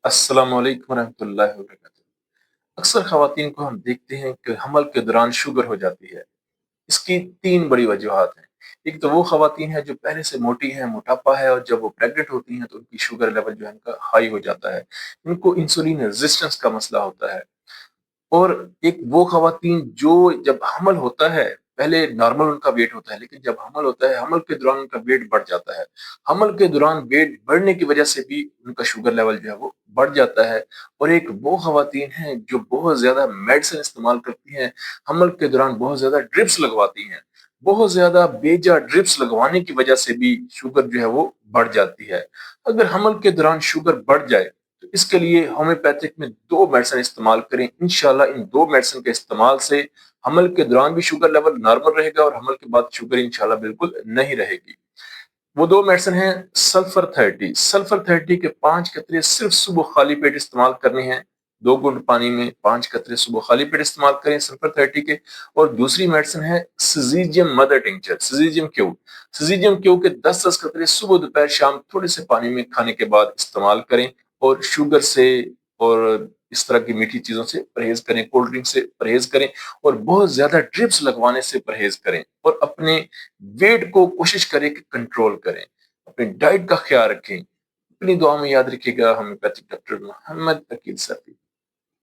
अस्सलाम वालेकुम रहमतुल्लाहि व बरकातहू। अक्सर ख़वातीन को हम देखते हैं कि हमल के दौरान शुगर हो जाती है। इसकी 3 बड़ी वजूहात हैं। एक तो वो ख़वातीन हैं जो पहले से मोटी हैं, मोटापा है और जब वो प्रेग्नेंट होती हैं तो उनकी शुगर लेवल जो है उनका हाई हो जाता है। उनको इंसुलिन रेज़िस्टेंस का मसला होता है। और एक वो ख़वातीन जो जब हमल होता है, पहले नॉर्मल उनका वेट होता है, लेकिन जब हमल होता है, हमल के दौरान उनका वेट बढ़ जाता है। हमल के दौरान वेट बढ़ने की वजह से भी उनका शुगर लेवल जो है वो बढ़ जाता है। और एक वो ख़वातीन हैं जो बहुत ज़्यादा मेडिसिन इस्तेमाल करती हैं, हमल के दौरान बहुत ज़्यादा ड्रिप्स लगवाती हैं। बहुत ज़्यादा बेजा ड्रिप्स लगवाने की वजह से भी शुगर जो है वो बढ़ जाती है। अगर हमल के दौरान शुगर बढ़ जाए तो इसके लिए होम्योपैथिक में 2 मेडिसिन इस्तेमाल करें। इंशाल्लाह इन 2 मेडिसिन के इस्तेमाल से हमल के दौरान भी शुगर लेवल नॉर्मल रहेगा और हमल के बाद शुगर इंशाल्लाह बिल्कुल नहीं रहेगी। वो 2 मेडिसिन हैं सल्फर 30। सल्फर 30 के 5 कतरे सिर्फ सुबह खाली पेट इस्तेमाल करने हैं। 2 घूंट पानी में 5 कतरे सुबह खाली पेट इस्तेमाल करें सल्फर 30 के। और दूसरी मेडिसिन है सिज़िजियम मदर टिंक्चर, सिज़िजियम क्यू। सिज़िजियम क्यू के 10-10 कतरे सुबह, दोपहर, शाम थोड़े से पानी में खाने के बाद इस्तेमाल करें। और शुगर से और इस तरह की मीठी चीज़ों से परहेज़ करें, कोल्ड ड्रिंक से परहेज़ करें और बहुत ज़्यादा ड्रिप्स लगवाने से परहेज़ करें और अपने वेट को कोशिश करें कि कंट्रोल करें। अपनी डाइट का ख़्याल रखें। अपनी दुआ में याद रखिएगा होम्योपैथिक डॉक्टर मोहम्मद अकील सैफी।